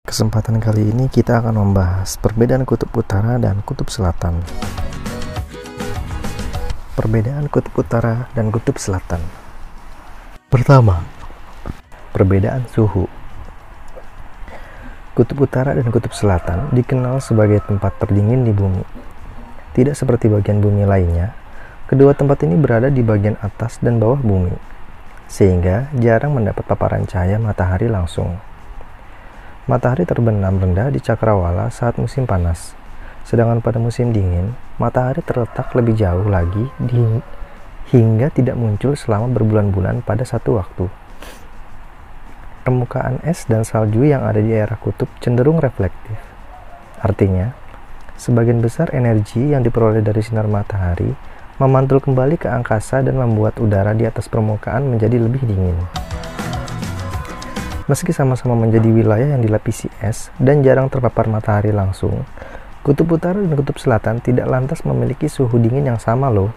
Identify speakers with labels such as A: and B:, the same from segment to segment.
A: Kesempatan kali ini kita akan membahas perbedaan kutub utara dan kutub selatan. Perbedaan kutub utara dan kutub selatan. Pertama, perbedaan suhu. Kutub utara dan kutub selatan dikenal sebagai tempat terdingin di bumi. Tidak seperti bagian bumi lainnya, kedua tempat ini berada di bagian atas dan bawah bumi, sehingga jarang mendapat paparan cahaya matahari langsung. Matahari terbenam rendah di cakrawala saat musim panas, sedangkan pada musim dingin, matahari terletak lebih jauh lagi hingga tidak muncul selama berbulan-bulan pada satu waktu. Permukaan es dan salju yang ada di daerah kutub cenderung reflektif. Artinya, sebagian besar energi yang diperoleh dari sinar matahari memantul kembali ke angkasa dan membuat udara di atas permukaan menjadi lebih dingin. Meski sama-sama menjadi wilayah yang dilapisi es dan jarang terpapar matahari langsung, kutub utara dan kutub selatan tidak lantas memiliki suhu dingin yang sama loh.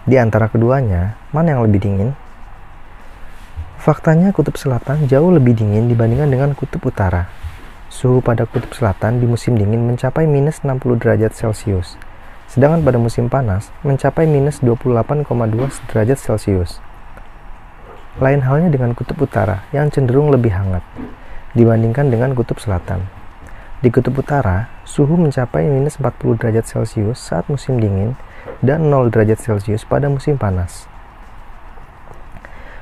A: Di antara keduanya, mana yang lebih dingin? Faktanya kutub selatan jauh lebih dingin dibandingkan dengan kutub utara. Suhu pada kutub selatan di musim dingin mencapai minus 60 derajat Celcius, sedangkan pada musim panas mencapai minus 28,2 derajat Celcius. Lain halnya dengan kutub utara yang cenderung lebih hangat dibandingkan dengan kutub selatan. Di kutub utara, suhu mencapai minus 40 derajat Celcius saat musim dingin dan 0 derajat Celcius pada musim panas.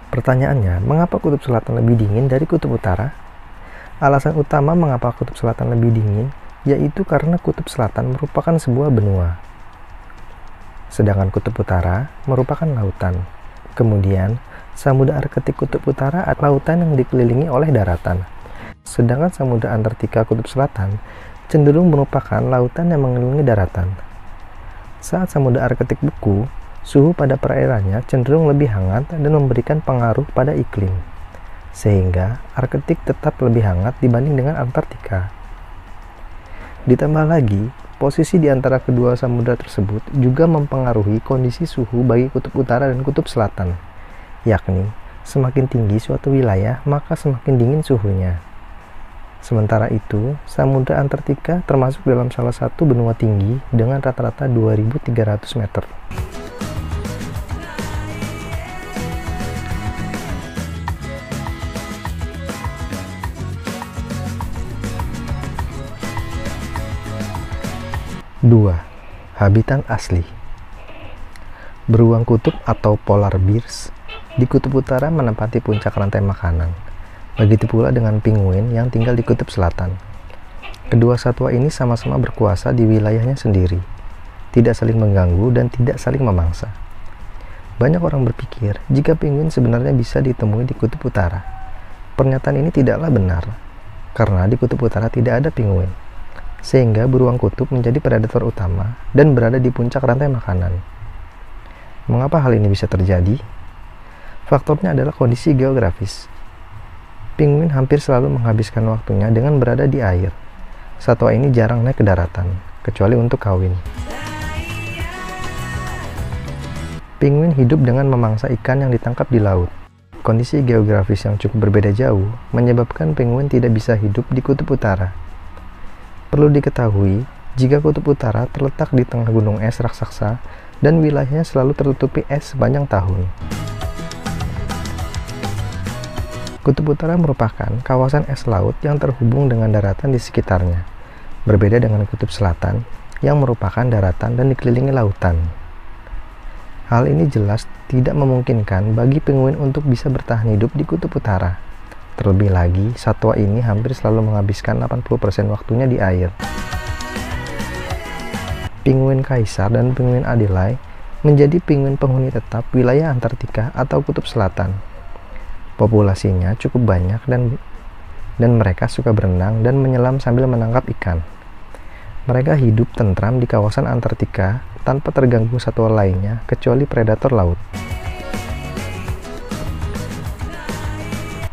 A: Pertanyaannya, mengapa kutub selatan lebih dingin dari kutub utara? Alasan utama mengapa kutub selatan lebih dingin yaitu karena kutub selatan merupakan sebuah benua, sedangkan kutub utara merupakan lautan. Kemudian, Samudra Arktik kutub utara adalah lautan yang dikelilingi oleh daratan, sedangkan Samudra Antartika kutub selatan cenderung merupakan lautan yang mengelilingi daratan. Saat Samudra Arktik beku, suhu pada perairannya cenderung lebih hangat dan memberikan pengaruh pada iklim, sehingga Arktik tetap lebih hangat dibanding dengan Antartika. Ditambah lagi, posisi di antara kedua samudra tersebut juga mempengaruhi kondisi suhu bagi kutub utara dan kutub selatan, yakni semakin tinggi suatu wilayah maka semakin dingin suhunya. Sementara itu, Samudra Antartika termasuk dalam salah satu benua tinggi dengan rata-rata 2.300 meter. Dua, habitat asli. Beruang kutub atau polar bears di kutub utara menempati puncak rantai makanan. Begitu pula dengan penguin yang tinggal di kutub selatan. Kedua satwa ini sama-sama berkuasa di wilayahnya sendiri, tidak saling mengganggu dan tidak saling memangsa. Banyak orang berpikir jika penguin sebenarnya bisa ditemui di kutub utara. Pernyataan ini tidaklah benar, karena di kutub utara tidak ada penguin, sehingga beruang kutub menjadi predator utama dan berada di puncak rantai makanan. Mengapa hal ini bisa terjadi? Faktornya adalah kondisi geografis. Penguin hampir selalu menghabiskan waktunya dengan berada di air. Satwa ini jarang naik ke daratan, kecuali untuk kawin. Penguin hidup dengan memangsa ikan yang ditangkap di laut. Kondisi geografis yang cukup berbeda jauh menyebabkan penguin tidak bisa hidup di kutub utara. Perlu diketahui, jika kutub utara terletak di tengah gunung es raksasa dan wilayahnya selalu tertutupi es sepanjang tahun. Kutub utara merupakan kawasan es laut yang terhubung dengan daratan di sekitarnya, berbeda dengan kutub selatan yang merupakan daratan dan dikelilingi lautan. Hal ini jelas tidak memungkinkan bagi penguin untuk bisa bertahan hidup di kutub utara. Terlebih lagi, satwa ini hampir selalu menghabiskan 80% waktunya di air. Penguin kaisar dan penguin Adelaide menjadi penguin penghuni tetap wilayah Antartika atau kutub selatan. Populasinya cukup banyak dan mereka suka berenang dan menyelam sambil menangkap ikan. Mereka hidup tentram di kawasan Antartika tanpa terganggu satwa lainnya kecuali predator laut.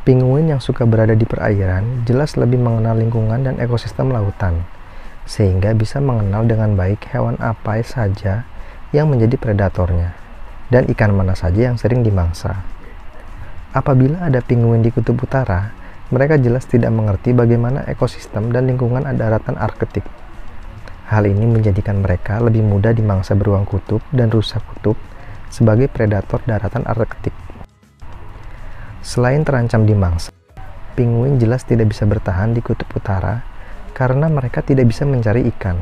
A: Penguin yang suka berada di perairan jelas lebih mengenal lingkungan dan ekosistem lautan, sehingga bisa mengenal dengan baik hewan apa saja yang menjadi predatornya, dan ikan mana saja yang sering dimangsa. Apabila ada penguin di kutub utara, Mereka jelas tidak mengerti bagaimana ekosistem dan lingkungan daratan Arktik. Hal ini menjadikan mereka lebih mudah dimangsa beruang kutub dan rusa kutub sebagai predator daratan Arktik. Selain terancam dimangsa, penguin jelas tidak bisa bertahan di kutub utara karena mereka tidak bisa mencari ikan.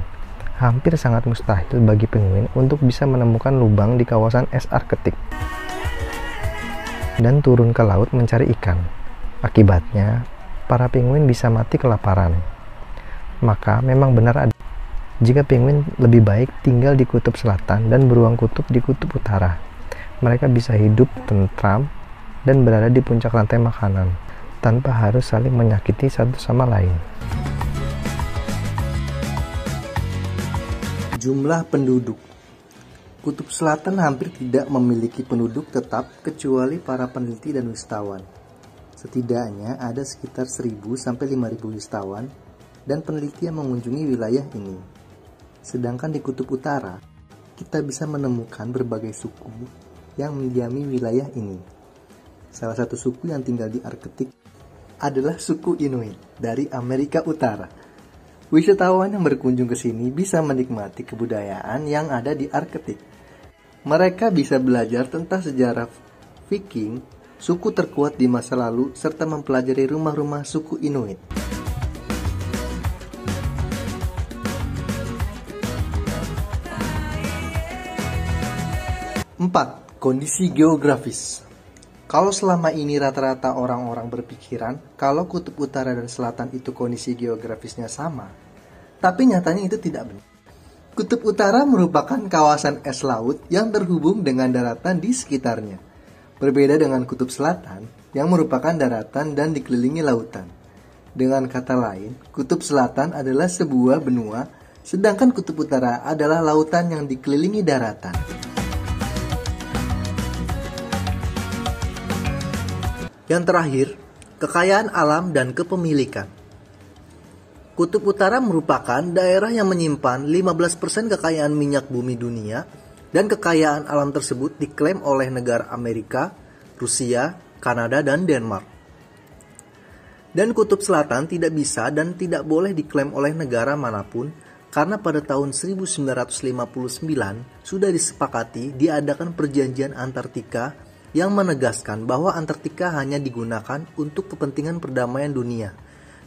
A: Hampir sangat mustahil bagi penguin untuk bisa menemukan lubang di kawasan es Arktik dan turun ke laut mencari ikan. Akibatnya, para penguin bisa mati kelaparan. Maka memang benar ada jika penguin lebih baik tinggal di kutub selatan dan beruang kutub di kutub utara. Mereka bisa hidup tentram dan berada di puncak rantai makanan tanpa harus saling menyakiti satu sama lain.
B: Jumlah penduduk. Kutub Selatan hampir tidak memiliki penduduk tetap kecuali para peneliti dan wisatawan. Setidaknya ada sekitar 1.000 sampai 5.000 wisatawan dan peneliti yang mengunjungi wilayah ini. Sedangkan di Kutub Utara, kita bisa menemukan berbagai suku yang mendiami wilayah ini. Salah satu suku yang tinggal di Arktik adalah suku Inuit dari Amerika Utara. Wisatawan yang berkunjung ke sini bisa menikmati kebudayaan yang ada di Arktik. Mereka bisa belajar tentang sejarah Viking, suku terkuat di masa lalu, serta mempelajari rumah-rumah suku Inuit. 4. Kondisi geografis. Kalau selama ini rata-rata orang-orang berpikiran kalau kutub utara dan selatan itu kondisi geografisnya sama, tapi nyatanya itu tidak benar. Kutub utara merupakan kawasan es laut yang terhubung dengan daratan di sekitarnya. Berbeda dengan kutub selatan yang merupakan daratan dan dikelilingi lautan. Dengan kata lain, kutub selatan adalah sebuah benua, sedangkan kutub utara adalah lautan yang dikelilingi daratan. Yang terakhir, kekayaan alam dan kepemilikan. Kutub Utara merupakan daerah yang menyimpan 15% kekayaan minyak bumi dunia, dan kekayaan alam tersebut diklaim oleh negara Amerika, Rusia, Kanada, dan Denmark. Dan Kutub Selatan tidak bisa dan tidak boleh diklaim oleh negara manapun karena pada tahun 1959 sudah disepakati diadakan perjanjian Antartika yang menegaskan bahwa Antartika hanya digunakan untuk kepentingan perdamaian dunia.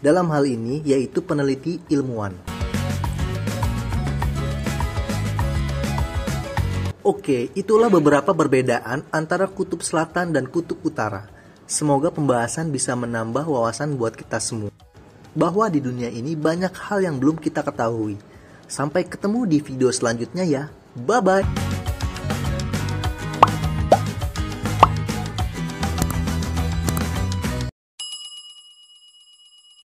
B: Dalam hal ini yaitu peneliti ilmuwan. Oke, itulah beberapa perbedaan antara kutub selatan dan kutub utara. Semoga pembahasan bisa menambah wawasan buat kita semua, bahwa di dunia ini banyak hal yang belum kita ketahui. Sampai ketemu di video selanjutnya ya. Bye-bye.